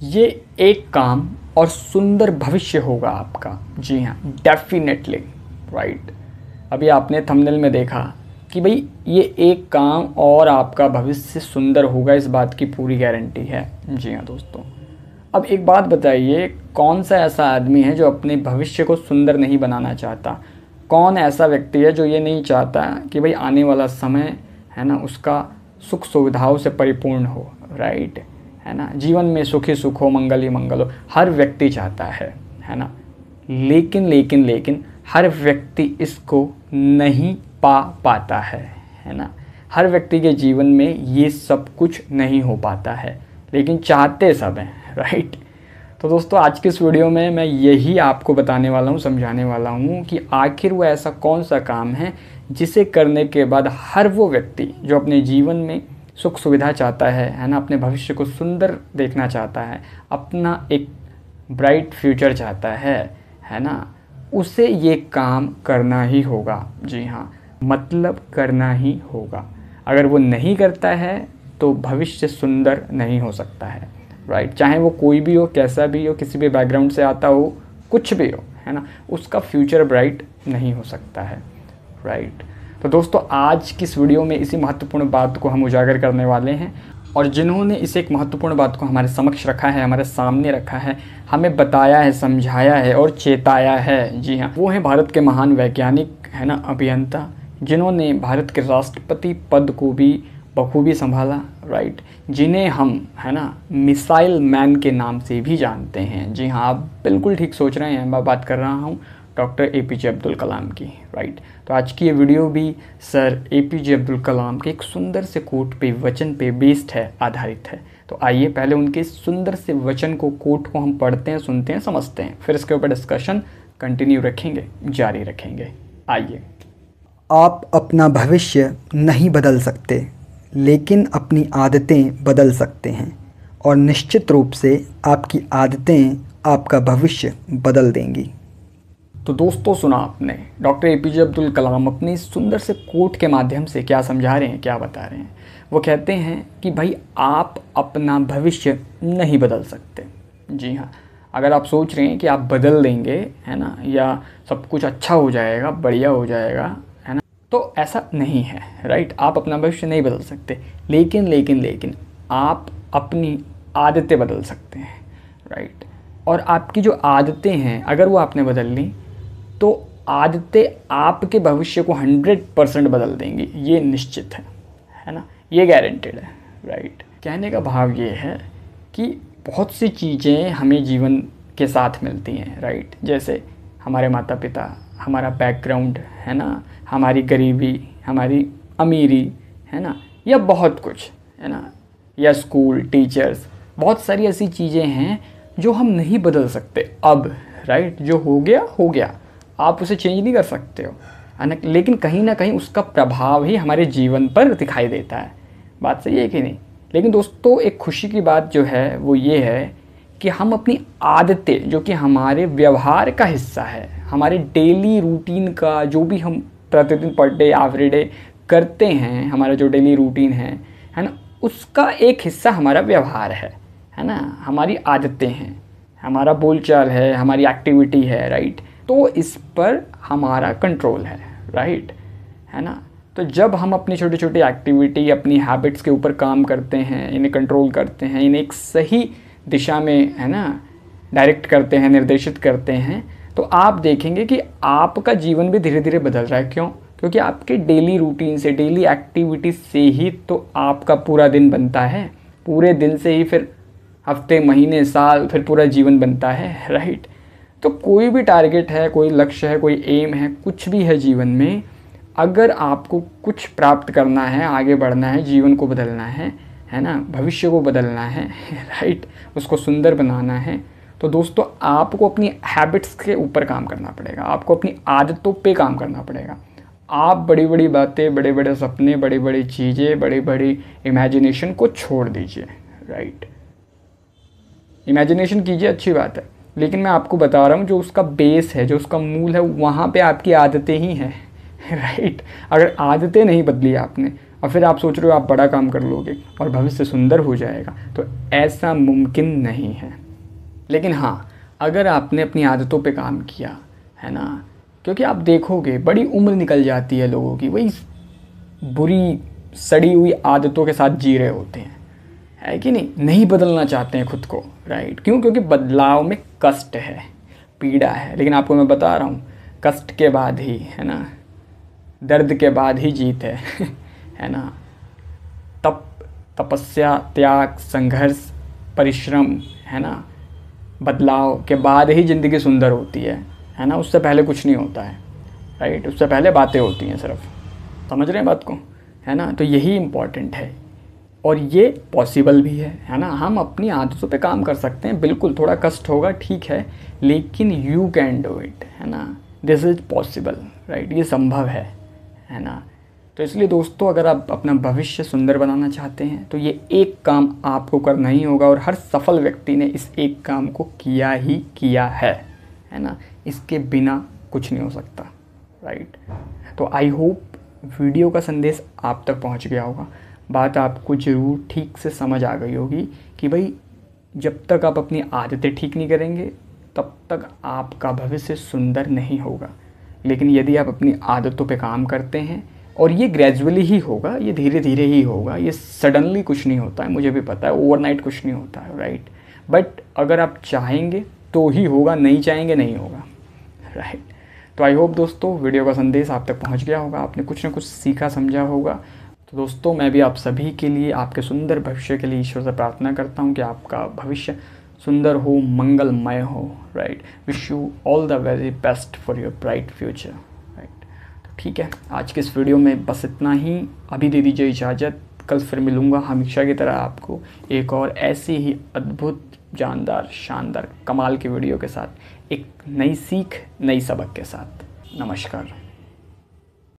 ये एक काम और सुंदर भविष्य होगा आपका। जी हाँ, डेफिनेटली राइट। अभी आपने थंबनेल में देखा कि भाई ये एक काम और आपका भविष्य सुंदर होगा, इस बात की पूरी गारंटी है। जी हाँ दोस्तों, अब एक बात बताइए, कौन सा ऐसा आदमी है जो अपने भविष्य को सुंदर नहीं बनाना चाहता? कौन ऐसा व्यक्ति है जो ये नहीं चाहता कि भाई आने वाला समय है ना उसका सुख सुविधाओं से परिपूर्ण हो, राइट? है ना, जीवन में सुख ही सुख हो, मंगल ही मंगल हो, हर व्यक्ति चाहता है ना। लेकिन हर व्यक्ति इसको नहीं पा पाता है ना। हर व्यक्ति के जीवन में ये सब कुछ नहीं हो पाता है, लेकिन चाहते सब हैं, राइट? तो दोस्तों, आज के इस वीडियो में मैं यही आपको बताने वाला हूँ, समझाने वाला हूँ कि आखिर वो ऐसा कौन सा काम है जिसे करने के बाद हर वो व्यक्ति जो अपने जीवन में सुख सुविधा चाहता है ना, अपने भविष्य को सुंदर देखना चाहता है, अपना एक ब्राइट फ्यूचर चाहता है ना, उसे ये काम करना ही होगा। जी हाँ, मतलब करना ही होगा। अगर वो नहीं करता है तो भविष्य सुंदर नहीं हो सकता है, राइट? चाहे वो कोई भी हो, कैसा भी हो, किसी भी बैकग्राउंड से आता हो, कुछ भी हो, है ना, उसका फ्यूचर ब्राइट नहीं हो सकता है, राइट? तो दोस्तों, आज की इस वीडियो में इसी महत्वपूर्ण बात को हम उजागर करने वाले हैं, और जिन्होंने इस एक महत्वपूर्ण बात को हमारे समक्ष रखा है, हमारे सामने रखा है, हमें बताया है, समझाया है और चेताया है, जी हाँ, वो हैं भारत के महान वैज्ञानिक, है ना, अभियंता, जिन्होंने भारत के राष्ट्रपति पद को भी बखूबी संभाला, राइट? जिन्हें हम, है ना, मिसाइल मैन के नाम से भी जानते हैं। जी हाँ, आप बिल्कुल ठीक सोच रहे हैं, मैं बात कर रहा हूँ डॉक्टर APJ अब्दुल कलाम की, राइट? तो आज की ये वीडियो भी सर APJ अब्दुल कलाम के एक सुंदर से कोट पे, वचन पे बेस्ड है, आधारित है। तो आइए पहले उनके सुंदर से वचन को, कोट को हम पढ़ते हैं, सुनते हैं, समझते हैं, फिर इसके ऊपर डिस्कशन कंटिन्यू रखेंगे, जारी रखेंगे। आइए। आप अपना भविष्य नहीं बदल सकते, लेकिन अपनी आदतें बदल सकते हैं, और निश्चित रूप से आपकी आदतें आपका भविष्य बदल देंगी। तो दोस्तों, सुना आपने, डॉक्टर APJ अब्दुल कलाम अपनी सुंदर से कोट के माध्यम से क्या समझा रहे हैं, क्या बता रहे हैं। वो कहते हैं कि भाई आप अपना भविष्य नहीं बदल सकते। जी हाँ, अगर आप सोच रहे हैं कि आप बदल देंगे, है ना, या सब कुछ अच्छा हो जाएगा, बढ़िया हो जाएगा, है ना, तो ऐसा नहीं है, राइट? आप अपना भविष्य नहीं बदल सकते, लेकिन आप अपनी आदतें बदल सकते हैं, राइट? और आपकी जो आदतें हैं, अगर वो आपने बदल ली तो आदतें आपके भविष्य को 100% बदल देंगी, ये निश्चित है ना, ये गारंटेड है, राइट? कहने का भाव ये है कि बहुत सी चीज़ें हमें जीवन के साथ मिलती हैं, राइट? जैसे हमारे माता पिता, हमारा बैकग्राउंड, है ना, हमारी गरीबी, हमारी अमीरी, है ना, या बहुत कुछ, है ना, या स्कूल, टीचर्स, बहुत सारी ऐसी चीज़ें हैं जो हम नहीं बदल सकते अब, राइट? जो हो गया, आप उसे चेंज नहीं कर सकते हो, है ना, लेकिन कहीं ना कहीं उसका प्रभाव ही हमारे जीवन पर दिखाई देता है। बात सही है कि नहीं? लेकिन दोस्तों, एक खुशी की बात जो है वो ये है कि हम अपनी आदतें, जो कि हमारे व्यवहार का हिस्सा है, हमारे डेली रूटीन का, जो भी हम प्रतिदिन पर डे, एवरीडे करते हैं, हमारा जो डेली रूटीन है ना, उसका एक हिस्सा हमारा व्यवहार है ना, हमारी आदतें हैं, हमारा बोलचाल है, हमारी एक्टिविटी है, राइट? तो इस पर हमारा कंट्रोल है, राइट? है ना? तो जब हम अपनी छोटी छोटी एक्टिविटी, अपनी हैबिट्स के ऊपर काम करते हैं, इन्हें कंट्रोल करते हैं, इन्हें एक सही दिशा में, है ना, डायरेक्ट करते हैं, निर्देशित करते हैं, तो आप देखेंगे कि आपका जीवन भी धीरे धीरे बदल रहा है। क्यों? क्योंकि आपके डेली रूटीन से, डेली एक्टिविटी से ही तो आपका पूरा दिन बनता है, पूरे दिन से ही फिर हफ्ते, महीने, साल, फिर पूरा जीवन बनता है, राइट? तो कोई भी टारगेट है, कोई लक्ष्य है, कोई एम है, कुछ भी है जीवन में, अगर आपको कुछ प्राप्त करना है, आगे बढ़ना है, जीवन को बदलना है ना, भविष्य को बदलना है, राइट, उसको सुंदर बनाना है, तो दोस्तों आपको अपनी हैबिट्स के ऊपर काम करना पड़ेगा, आपको अपनी आदतों पे काम करना पड़ेगा। आप बड़ी बड़ी बातें, बड़े बड़े सपने, बड़ी बड़ी चीज़ें, बड़ी बड़ी इमेजिनेशन को छोड़ दीजिए, राइट? इमेजिनेशन कीजिए, अच्छी बात है, लेकिन मैं आपको बता रहा हूँ जो उसका बेस है, जो उसका मूल है, वहाँ पे आपकी आदतें ही हैं, राइट? अगर आदतें नहीं बदली आपने, और फिर आप सोच रहे हो आप बड़ा काम कर लोगे और भविष्य सुंदर हो जाएगा, तो ऐसा मुमकिन नहीं है। लेकिन हाँ, अगर आपने अपनी आदतों पे काम किया है ना, क्योंकि आप देखोगे बड़ी उम्र निकल जाती है लोगों की वही बुरी सड़ी हुई आदतों के साथ जी रहे होते हैं, है कि नहीं बदलना चाहते हैं खुद को, राइट। क्यों? क्योंकि बदलाव में कष्ट है, पीड़ा है। लेकिन आपको मैं बता रहा हूँ, कष्ट के बाद ही, है ना, दर्द के बाद ही जीत है है ना। तपस्या, त्याग, संघर्ष, परिश्रम, है ना, बदलाव के बाद ही ज़िंदगी सुंदर होती है ना। उससे पहले कुछ नहीं होता है, राइट। उससे पहले बातें होती हैं सिर्फ, समझ रहे हैं बात को, है ना। तो यही इम्पॉर्टेंट है और ये पॉसिबल भी है ना। हम अपनी आदतों पे काम कर सकते हैं, बिल्कुल थोड़ा कष्ट होगा, ठीक है, लेकिन यू कैन डू इट, है ना। This is possible, right. ये संभव है ना। तो इसलिए दोस्तों, अगर आप अपना भविष्य सुंदर बनाना चाहते हैं तो ये एक काम आपको करना ही होगा, और हर सफल व्यक्ति ने इस एक काम को किया ही किया है ना। इसके बिना कुछ नहीं हो सकता, राइट। तो आई होप वीडियो का संदेश आप तक पहुंच गया होगा। बात आपको ज़रूर ठीक से समझ आ गई होगी कि भाई जब तक आप अपनी आदतें ठीक नहीं करेंगे तब तक आपका भविष्य सुंदर नहीं होगा। लेकिन यदि आप अपनी आदतों पे काम करते हैं, और ये ग्रेजुअली ही होगा, ये धीरे धीरे ही होगा, ये सडनली कुछ नहीं होता है, मुझे भी पता है, ओवरनाइट कुछ नहीं होता है, राइट। बट अगर आप चाहेंगे तो ही होगा, नहीं चाहेंगे नहीं होगा, राइट। तो आई होप दोस्तों वीडियो का संदेश आप तक पहुंच गया होगा, आपने कुछ ना कुछ सीखा समझा होगा। तो दोस्तों, मैं भी आप सभी के लिए, आपके सुंदर भविष्य के लिए ईश्वर से प्रार्थना करता हूं कि आपका भविष्य सुंदर हो, मंगलमय हो, right. Wish you all the very best for your bright future, right. तो ठीक है, आज के इस वीडियो में बस इतना ही। अभी दे दीजिए इजाज़त, कल फिर मिलूँगा हमेशा की तरह आपको एक और ऐसी ही अद्भुत, जानदार, शानदार, कमाल की वीडियो के साथ, एक नई सीख, नई सबक के साथ। नमस्कार।